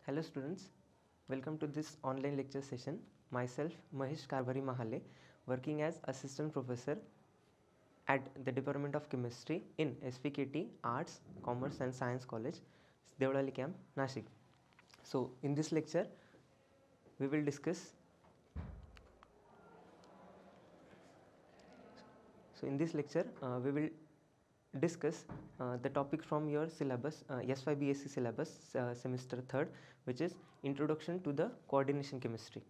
Hello students, welcome to this online lecture session. Myself Mahesh Karvari Mahale, working as assistant professor at the Department of Chemistry in SPKT Arts, Commerce and Science College, Devdali Camp, Nashik. So in this lecture we will discuss we will discuss the topic from your syllabus, S5 BSc syllabus, semester 3rd, which is Introduction to the Coordination Chemistry.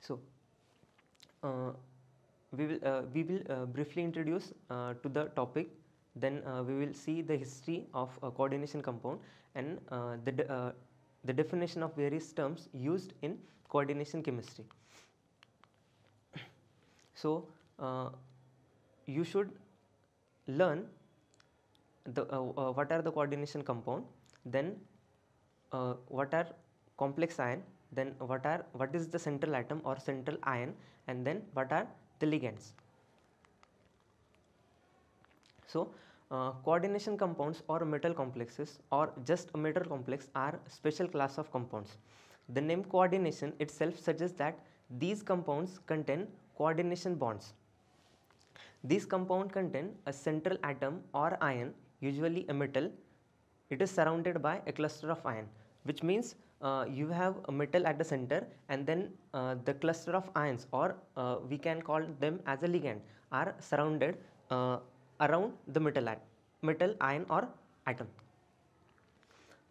So we will briefly introduce to the topic, then we will see the history of a coordination compound and the definition of various terms used in coordination chemistry. So you should learn the what are the coordination compound, then what are complex ion, then what is the central atom or central ion, and then what are the ligands. So coordination compounds or metal complexes or just a metal complex are special class of compounds. The name coordination itself suggests that these compounds contain coordination bonds. These compounds contain a central atom or ion, usually a metal. It is surrounded by a cluster of ion, which means you have a metal at the center, and then the cluster of ions, or we can call them as a ligand, are surrounded around the metal ion or atom.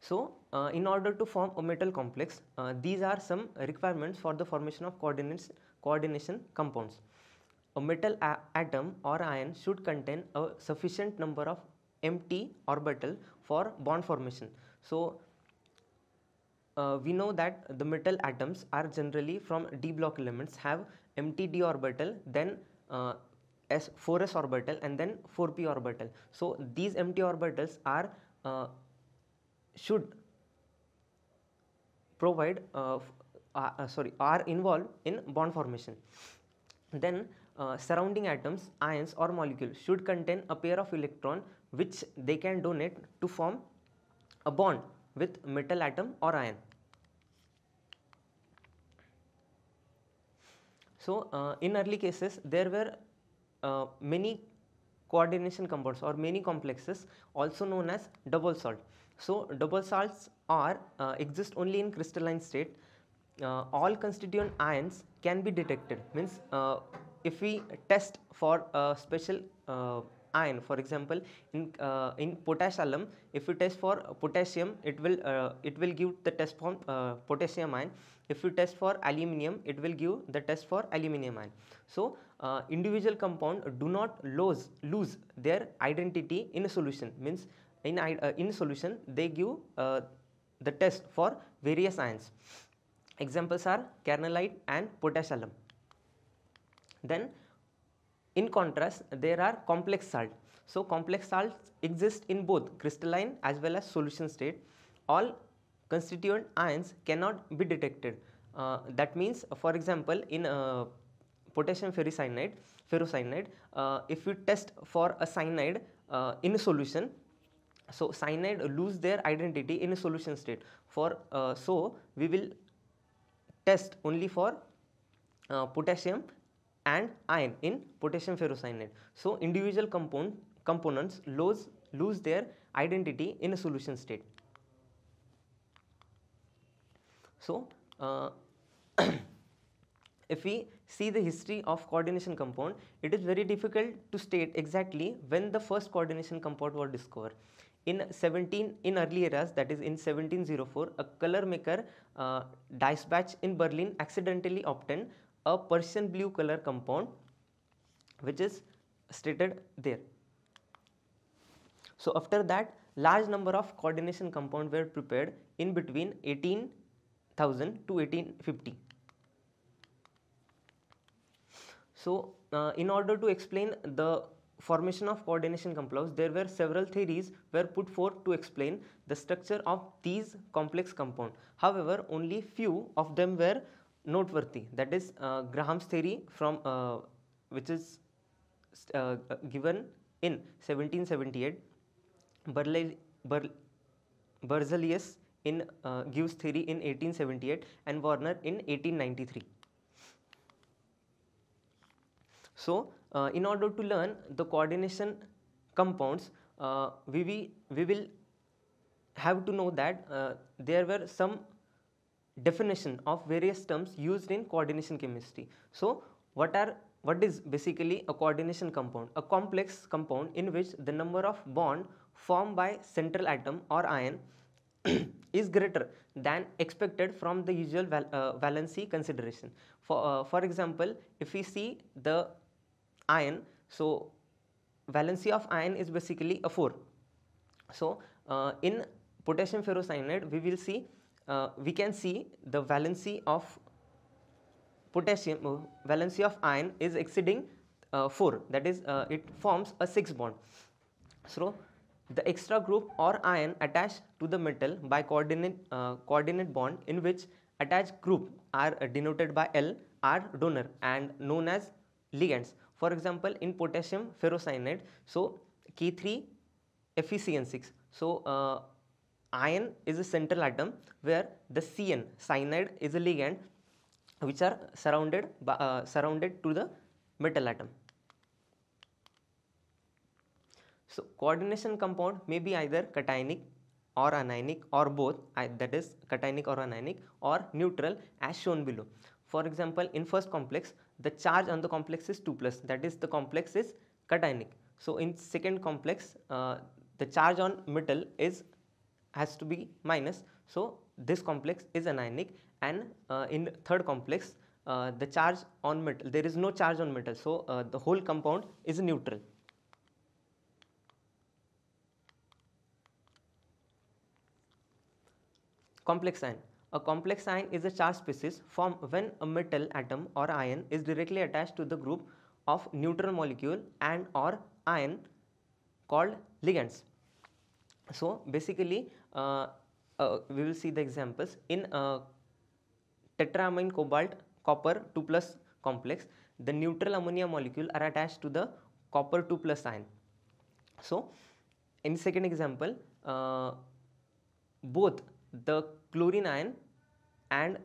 So in order to form a metal complex, these are some requirements for the formation of coordination compounds. A metal atom or ion should contain a sufficient number of empty orbital for bond formation. So we know that the metal atoms are generally from d block elements, have empty d orbital, then 4s orbital, and then 4p orbital. So these empty orbitals are should provide are involved in bond formation. Then surrounding atoms, ions or molecules should contain a pair of electrons which they can donate to form a bond with metal atom or ion. So in early cases there were many coordination compounds or many complexes, also known as double salt. So double salts are exist only in crystalline state. All constituent ions can be detected, means if we test for a special ion, for example in potash alum, if we test for potassium, it will give the test for potassium ion. If we test for aluminium, it will give the test for aluminium ion. So individual compound do not lose their identity in a solution, means in solution they give the test for various ions. Examples are carnallite and potash alum. Then in contrast there are complex salts. So complex salts exist in both crystalline as well as solution state. All constituent ions cannot be detected. That means for example in potassium ferrocyanide, if you test for a cyanide in a solution, so cyanide lose their identity in a solution state. So we will test only for potassium and ion in potassium ferrocyanide. So individual components lose their identity in a solution state. So if we see the history of coordination compound, it is very difficult to state exactly when the first coordination compound was discovered. In early eras, that is in 1704, a color maker Diesbach in Berlin accidentally obtained a Persian blue color compound, which is stated there. So after that, large number of coordination compounds were prepared in between 18,000 to 1850. So in order to explain the formation of coordination compounds, there were several theories were put forth to explain the structure of these complex compounds. However, only few of them were noteworthy. That is Graham's theory, from which is given in 1778, Berzelius in Gibbs theory in 1878 and Werner in 1893. So, in order to learn the coordination compounds, we will have to know that there were some definition of various terms used in coordination chemistry. So, what is basically a coordination compound? A complex compound in which the number of bond formed by central atom or ion is greater than expected from the usual valency consideration. For example, if we see the iron, so valency of iron is basically a 4. So, in potassium ferrocyanide we can see the valency of potassium, valency of iron is exceeding 4, that is it forms a 6 bond. So, the extra group or ion attached to the metal by coordinate bond in which attached group are denoted by L are donor and known as ligands. For example, in potassium ferrocyanide, so K3 FeCN6. So, iron is a central atom where the CN cyanide is a ligand which are surrounded to the metal atom. So, coordination compound may be either cationic or anionic or both, that is cationic or anionic, or neutral as shown below. For example, in first complex the charge on the complex is 2 plus, that is the complex is cationic. So, in second complex the charge on metal has to be minus, so this complex is anionic, and in third complex the charge on metal, there is no charge on metal, so the whole compound is neutral. Complex ion. A complex ion is a charged species formed when a metal atom or ion is directly attached to the group of neutral molecule and or ion called ligands. So, basically we will see the examples. In tetraamine cobalt copper 2 plus complex, the neutral ammonia molecule are attached to the copper 2 plus ion. So, in second example, both the chlorine ion and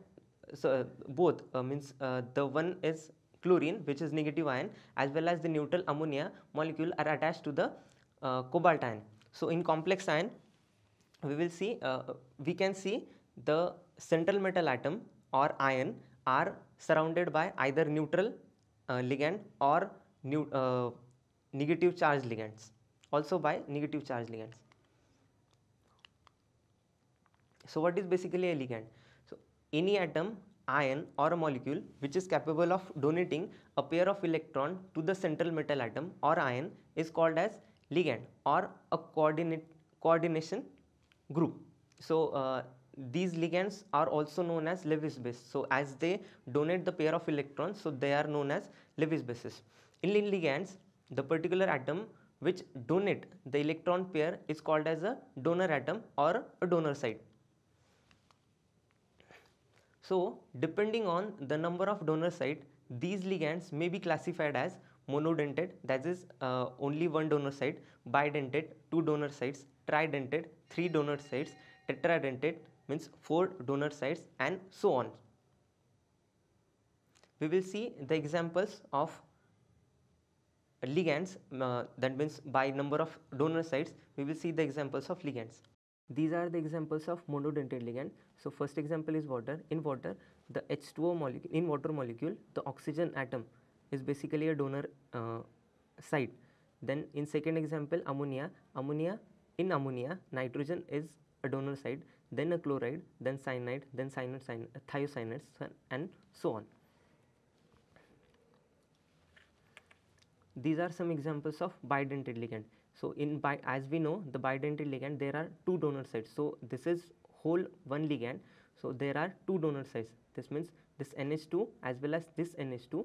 both means the one is chlorine which is negative ion as well as the neutral ammonia molecule are attached to the cobalt ion. So, in complex ion we can see the central metal atom or ion are surrounded by either neutral ligand or negative charge ligands, also by negative charge ligands. So, what is basically a ligand? So, any atom, ion or a molecule which is capable of donating a pair of electron to the central metal atom or ion is called as ligand or a coordination group. So, these ligands are also known as Lewis base. So, as they donate the pair of electrons, so they are known as Lewis bases. In ligands, the particular atom which donate the electron pair is called as a donor atom or a donor site. So, depending on the number of donor site, these ligands may be classified as monodentate, that is only one donor site, bidentate, two donor sites, tridentate, three donor sites, tetradentate means 4 donor sites, and so on. We will see the examples of ligands, that means by number of donor sites we will see the examples of ligands. These are the examples of monodentate ligand. So, first example is water. In water, the H2O molecule, in water molecule, the oxygen atom is basically a donor site. Then in second example, ammonia, in ammonia, nitrogen is a donor site, then a chloride, then cyanide, then thiocyanate, and so on. These are some examples of bidentate ligand. So, as we know, the bidentate ligand, there are 2 donor sites. So, this is whole one ligand. So, there are 2 donor sites. This means this NH2 as well as this NH2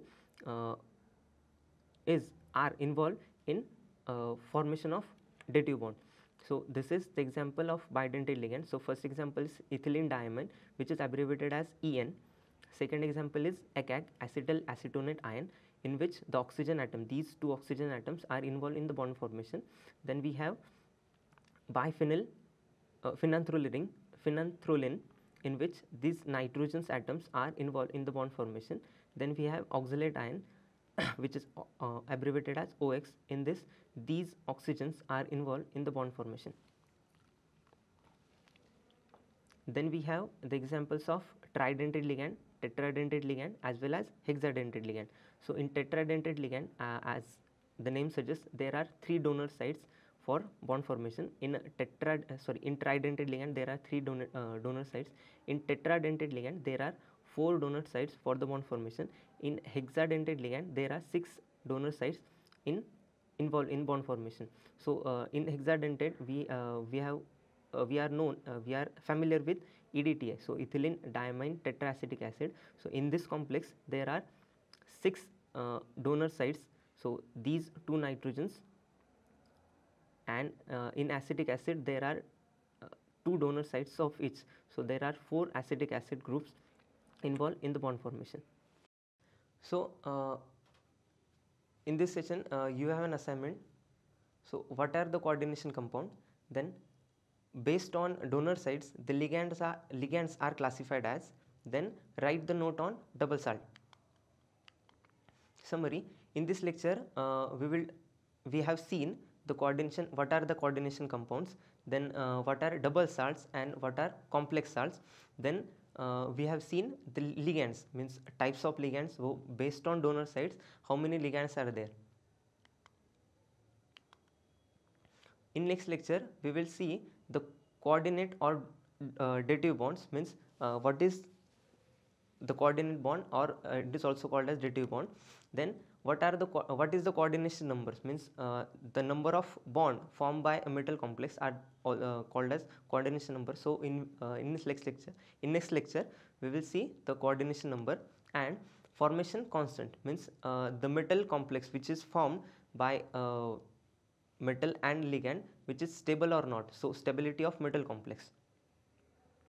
are involved in formation of dative bond. So, this is the example of bidentate ligand. So, first example is ethylene diamine, which is abbreviated as EN. Second example is ACAC, acetyl acetonate ion, in which the oxygen atom, these 2 oxygen atoms are involved in the bond formation. Then we have biphenyl phenanthrolene, in which these nitrogen atoms are involved in the bond formation. Then we have oxalate ion which is abbreviated as OX. In this, these oxygens are involved in the bond formation. Then we have the examples of tridentate ligand, tetradentate ligand, as well as hexadentate ligand. So in tetradentate ligand, as the name suggests, there are 3 donor sites for bond formation. In tridentate ligand, there are 3 donor sites. In tetradentate ligand, there are 4 donor sites for the bond formation. In hexadentate ligand, there are 6 donor sites involved in bond formation. So in hexadentate, we are familiar with EDTA, so ethylene diamine tetraacetic acid. So in this complex there are 6 donor sites, so these 2 nitrogens, and in acetic acid there are 2 donor sites of each, so there are 4 acetic acid groups involved in the bond formation. So in this session you have an assignment. So what are the coordination compound? Then based on donor sites, the ligands are classified as. Then write the note on double salt. Summary: in this lecture we have seen the coordination, what are the coordination compounds, then what are double salts and what are complex salts. Then we have seen the ligands, means types of ligands. So based on donor sites, how many ligands are there. In next lecture we will see the coordinate or dative bonds, means what is the coordinate bond, or it is also called as dative bond. Then what is the coordination numbers, means the number of bond formed by a metal complex are called as coordination number. So in next lecture we will see the coordination number. And formation constant, means the metal complex which is formed by metal and ligand, which is stable or not. So stability of metal complex.